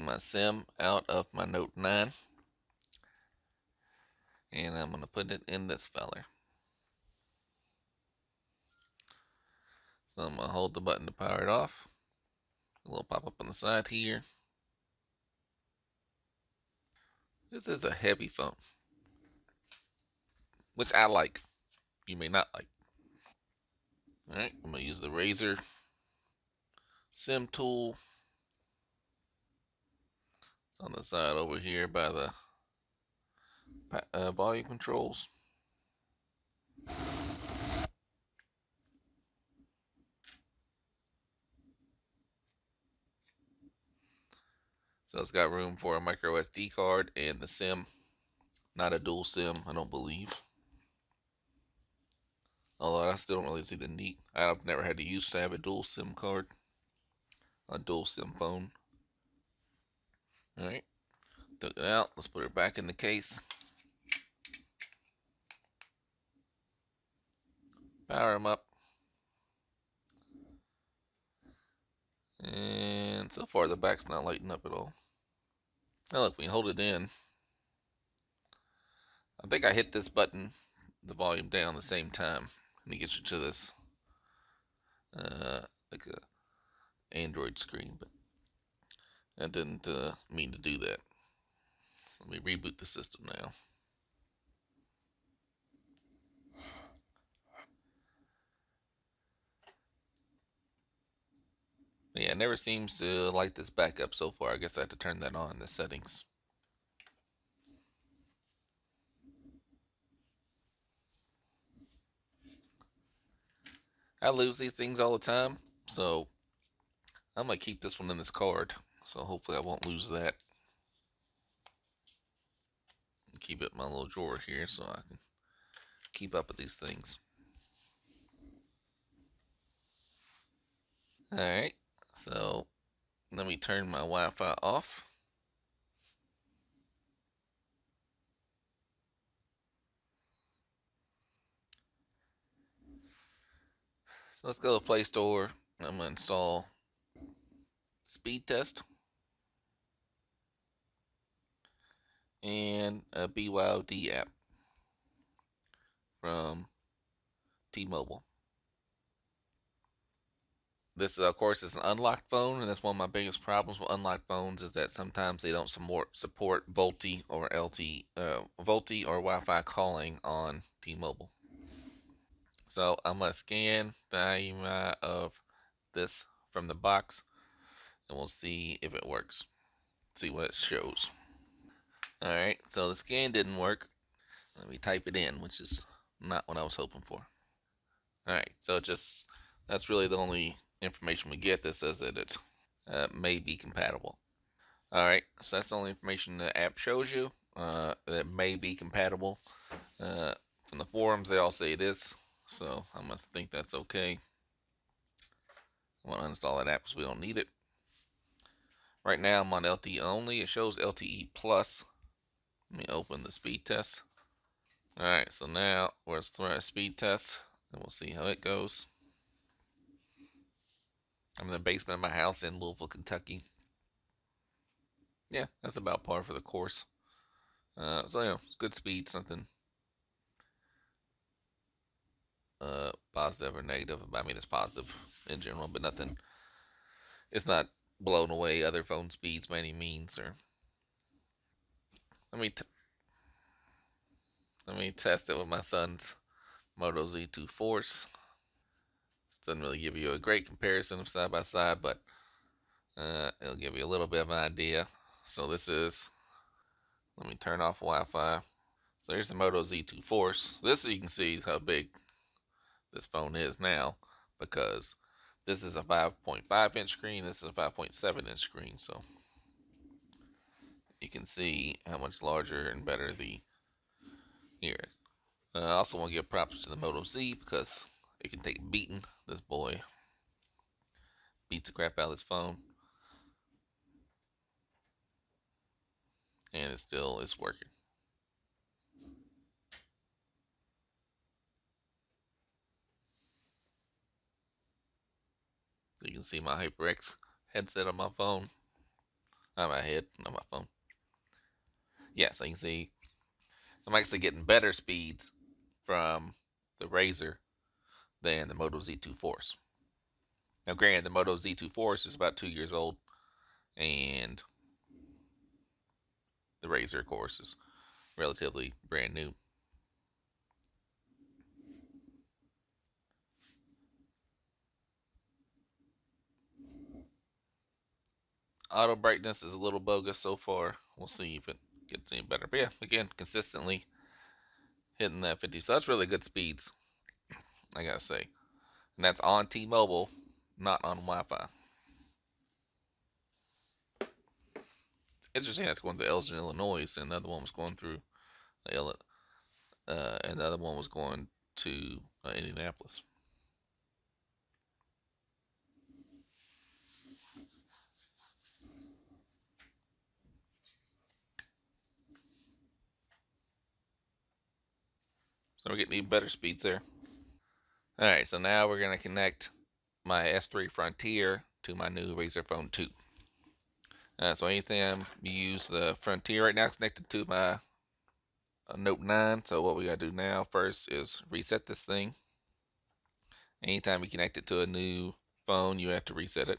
taking my SIM out of my Note 9 and I'm going to put it in this feller. So I'm going to hold the button to power it off. A little pop up on the side here. This is a heavy phone, which I like. You may not like. Alright, I'm going to use the Razer SIM tool. It's on the side over here by the volume controls. So it's got room for a micro SD card and the SIM. Not a dual SIM, I don't believe. Although I still don't really see the need. I've never had to use to have a dual SIM card. A dual SIM phone. Alright, took it out. Let's put it back in the case. Power them up. And so far the back's not lighting up at all. Now look, when you hold it in, I think I hit this button, the volume down, the same time. And it gets you to this, like a Android screen, but I didn't mean to do that. So let me reboot the system now. Yeah, it never seems to light this back up so far. I guess I have to turn that on in the settings. I lose these things all the time, so I'm going to keep this one in this card. So hopefully I won't lose that. Keep it in my little drawer here so I can keep up with these things. Alright, so let me turn my Wi-Fi off. So let's go to Play Store. I'm going to install Speed Test and a BYOD app from T-Mobile. This, of course, is an unlocked phone, and that's one of my biggest problems with unlocked phones is that sometimes they don't support VoLTE or VoLTE or Wi-Fi calling on T-Mobile. So I'm gonna scan the IMEI of this from the box, and we'll see if it works. See what it shows. All right, so the scan didn't work. Let me type it in, which is not what I was hoping for. All right, so that's really the only information we get that says that it may be compatible. All right, so that's the only information the app shows you that may be compatible. From the forums, they all say it is, so I must think that's okay. I want to uninstall that app because we don't need it. Right now I'm on LTE only. It shows LTE plus. Let me open the speed test. All right, so now we're trying a speed test, and we'll see how it goes. I'm in the basement of my house in Louisville, Kentucky. Yeah, that's about par for the course. So it's good speed, something positive or negative. I mean, it's positive in general, but nothing. It's not blown away other phone speeds by any means. Or let me let me test it with my son's Moto Z2 Force. This doesn't really give you a great comparison of side by side, but it'll give you a little bit of an idea. So this is. Let me turn off Wi-Fi. So here's the Moto Z2 Force. This, so you can see how big this phone is now, because this is a 5.5 inch screen, this is a 5.7 inch screen, so you can see how much larger and better the here is. I also want to give props to the Moto Z because it can take a beating. This boy beats the crap out of this phone, and it still is working. So you can see my HyperX headset on my phone. on my head, on my phone. Yeah, so you can see I'm actually getting better speeds from the Razer than the Moto Z2 Force. Now, granted, the Moto Z2 Force is about 2 years old, and the Razer, of course, is relatively brand new. Auto brightness is a little bogus so far. We'll see if it gets any better. But yeah, again, consistently hitting that 50. So that's really good speeds, I gotta say. And that's on T-Mobile, not on Wi-Fi. Interesting. That's going to Elgin, Illinois, and another one was going through, and the other one was going to Indianapolis. So we're getting even better speeds there. All right, so now we're gonna connect my S3 Frontier to my new Razer Phone 2. So anytime you use the Frontier right now, it's connected to my Note9. So what we gotta do now first is reset this thing. Anytime you connect it to a new phone, you have to reset it.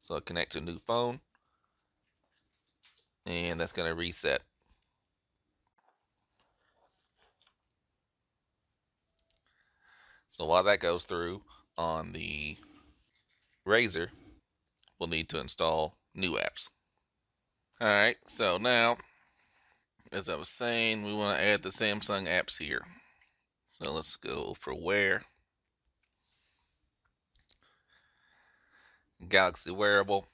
So connect to a new phone, and that's gonna reset. So while that goes through on the Razer, we'll need to install new apps. All right, so now, as I was saying, we want to add the Samsung apps here. So let's go for Wear, Galaxy Wearable.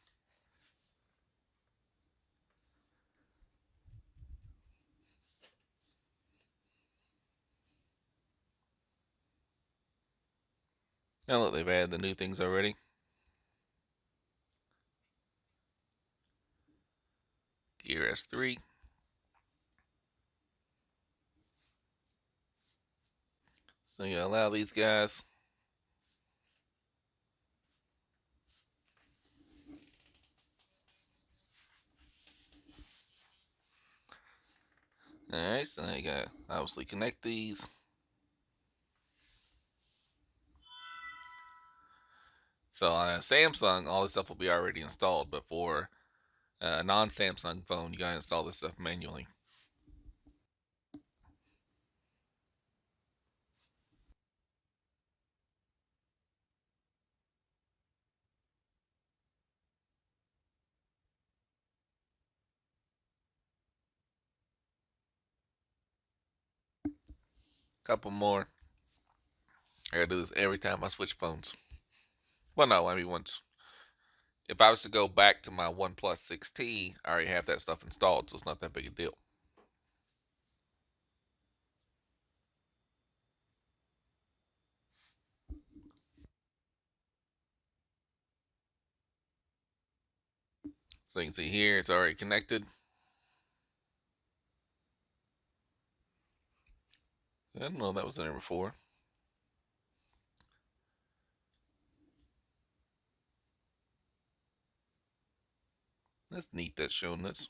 Now look, they've added the new things already. Gear S3. So you allow these guys. Alright, so now you gotta obviously connect these. So on a Samsung, all this stuff will be already installed, but for a non-Samsung phone, you gotta install this stuff manually. Couple more. I gotta do this every time I switch phones. Well, no, I mean once. If I was to go back to my OnePlus 6T, I already have that stuff installed, so it's not that big a deal. So you can see here, it's already connected. I don't know that was in there before. That's neat that's showing this.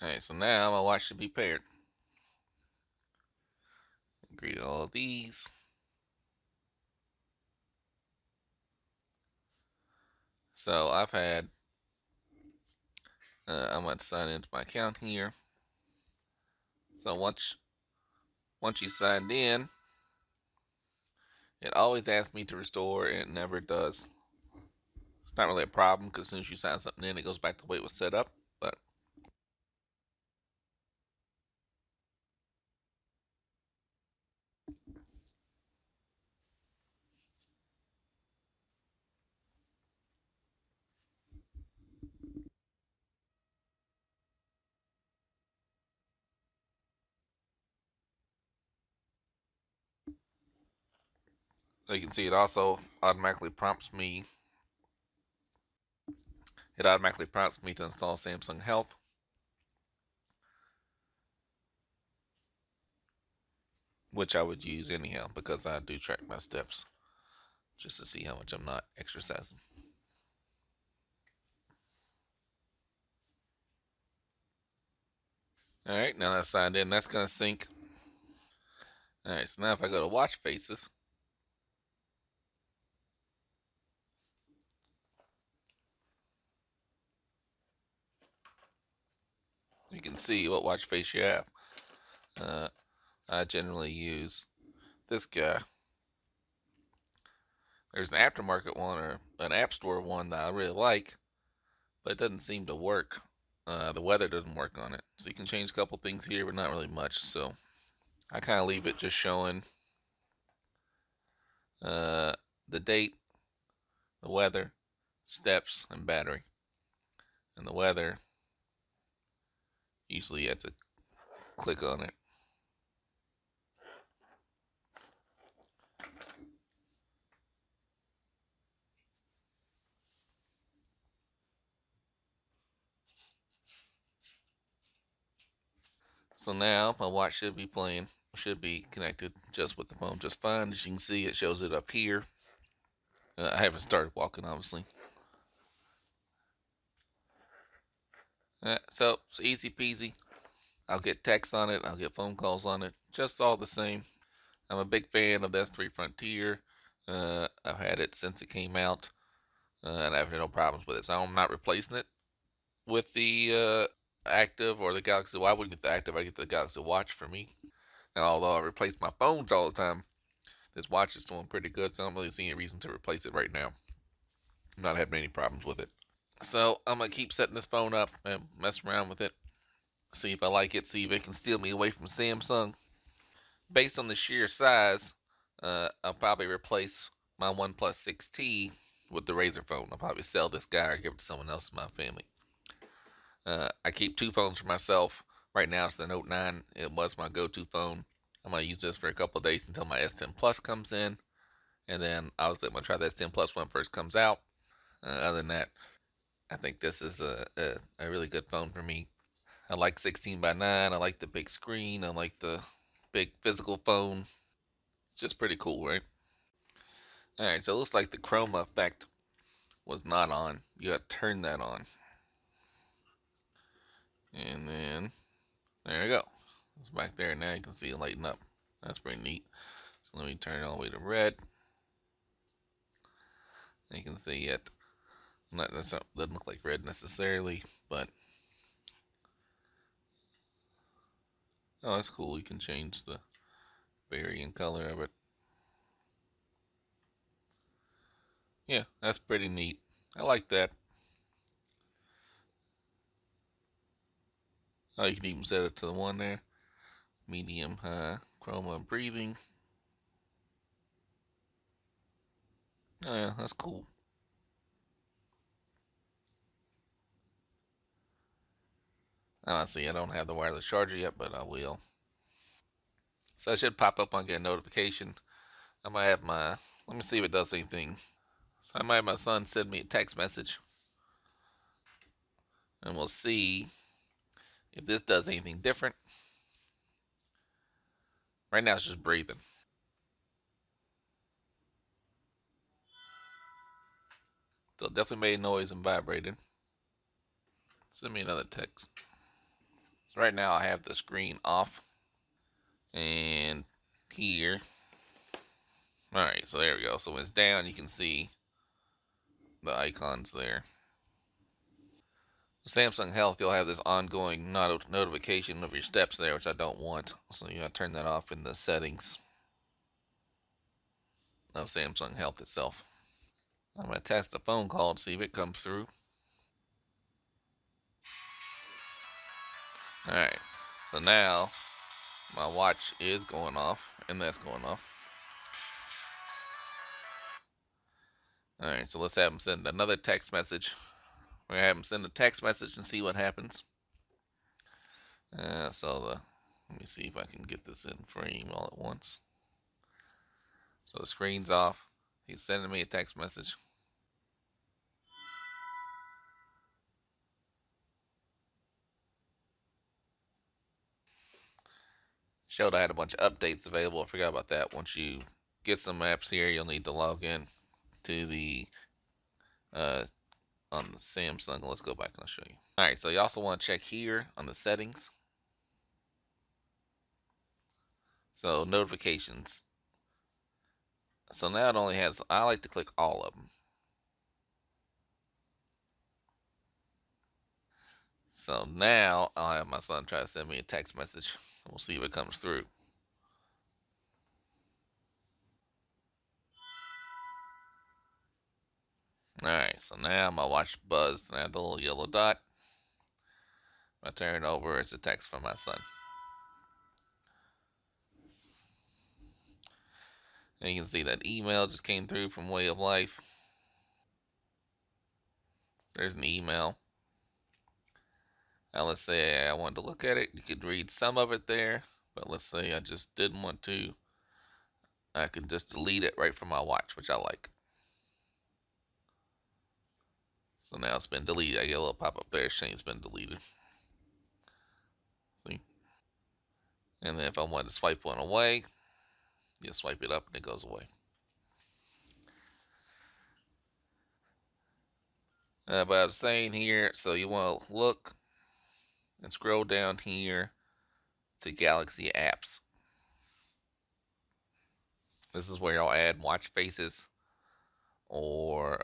Alright, so now my watch should be paired. Agree to all of these. So I've had, I'm going to sign into my account here. So once you signed in, it always asks me to restore, and it never does. It's not really a problem because as soon as you sign something in, it goes back to the way it was set up. But so you can see it also automatically prompts me. It automatically prompts me to install Samsung Health. which I would use anyhow because I do track my steps just to see how much I'm not exercising. All right, now that's signed in. That's going to sync. All right, so now if I go to watch faces, you can see what watch face you have. Uh, I generally use this guy. There's an aftermarket one or an app store one that I really like, but it doesn't seem to work. The weather doesn't work on it. So you can change a couple things here, but not really much. So I kind of leave it just showing uh, the date, the weather, steps, and battery. And the weather, usually you have to click on it. So now my watch should be connected just with the phone just fine. As you can see, it shows it up here. I haven't started walking, obviously. So it's easy peasy. I'll get texts on it. I'll get phone calls on it. Just all the same. I'm a big fan of the S3 Frontier. I've had it since it came out, and I've had no problems with it. So I'm not replacing it with the Active or the Galaxy. Well, I wouldn't get the Active. I get the Galaxy Watch for me. And although I replace my phones all the time, this watch is doing pretty good. So I don't really see any reason to replace it right now. I'm not having any problems with it. So I'm gonna keep setting this phone up and mess around with it. See if I like it. See if it can steal me away from Samsung. Based on the sheer size, I'll probably replace my OnePlus 6T with the Razer phone. I'll probably sell this guy or give it to someone else in my family. I keep two phones for myself. Right now it's the Note 9. It was my go-to phone. I'm going to use this for a couple of days until my S10 Plus comes in. And then obviously I'm going to try the S10 Plus when it first comes out. Other than that, I think this is a really good phone for me. I like 16 by 9. I like the big screen. I like the big physical phone. It's just pretty cool, right? Alright, so it looks like the Chroma effect was not on. You gotta turn that on. And then, there you go. It's back there now. You can see it lighting up. That's pretty neat. So let me turn it all the way to red. And you can see it. Doesn't look like red necessarily, but oh, that's cool. You can change the varying color of it. Yeah, that's pretty neat. I like that. Oh, you can even set it to the one there. Medium, high, chroma, breathing. Oh yeah, that's cool. Oh, I see. I don't have the wireless charger yet, but I will. So I should pop up on get a notification. I might have my. Let me see if it does anything. So I might have my son send me a text message, and we'll see if this does anything different. Right now it's just breathing. So it definitely made noise and vibrated. Send me another text. So right now I have the screen off, and here. All right, so there we go. So when it's down, you can see the icons there. Samsung Health, you'll have this ongoing notification of your steps there, which I don't want. So you gotta turn that off in the settings of Samsung Health itself. I'm gonna test a phone call to see if it comes through. All right. So now my watch is going off, and that's going off. All right. So let's have them send another text message. We're gonna have them send a text message and see what happens. Let me see if I can get this in frame all at once. So the screen's off. He's sending me a text message. Showed I had a bunch of updates available. I forgot about that. Once you get some apps here, you'll need to log in to the uh, on the Samsung. Let's go back and I'll show you. All right, so you also want to check here on the settings. So notifications. So now it only has. I like to click all of them. So now I'll have my son try to send me a text message. We'll see if it comes through. All right, so now my watch buzzed and I have the little yellow dot. I turn it over, it's a text from my son. And you can see that email just came through from Way of Life. There's an email. Now let's say I wanted to look at it. You could read some of it there, but let's say I just didn't want to. I can just delete it right from my watch, which I like. So now it's been deleted. I get a little pop up there saying it's been deleted. See? And then if I wanted to swipe one away, you swipe it up and it goes away. But I was saying here, so you want to look and scroll down here to Galaxy apps. This is where y'all add watch faces or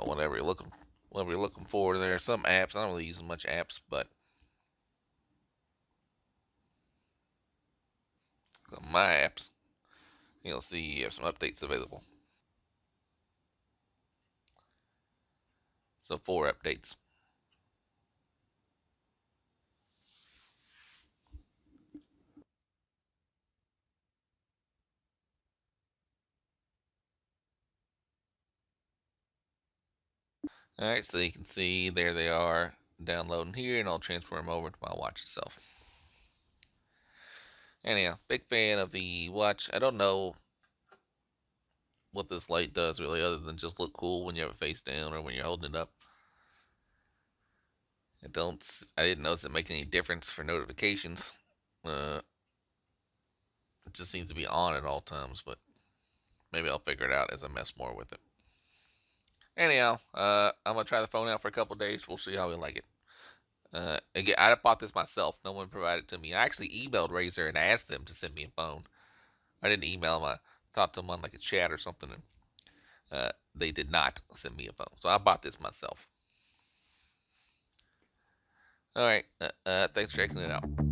whatever you're looking for. There are some apps. I don't really use much apps, but my apps, you'll see you have some updates available. So 4 updates. All right, so you can see there they are downloading here, and I'll transfer them over to my watch itself. Anyhow, big fan of the watch. I don't know what this light does really, other than just look cool when you have it face down or when you're holding it up. I didn't notice it make any difference for notifications. Uh, it just seems to be on at all times, but maybe I'll figure it out as I mess more with it. Anyhow, I'm gonna try the phone out for a couple days. We'll see how we like it. Again, I bought this myself. No one provided it to me. I actually emailed Razer and asked them to send me a phone. I didn't email them. I talked to them on like a chat or something, and they did not send me a phone. So I bought this myself. All right. Thanks for checking it out.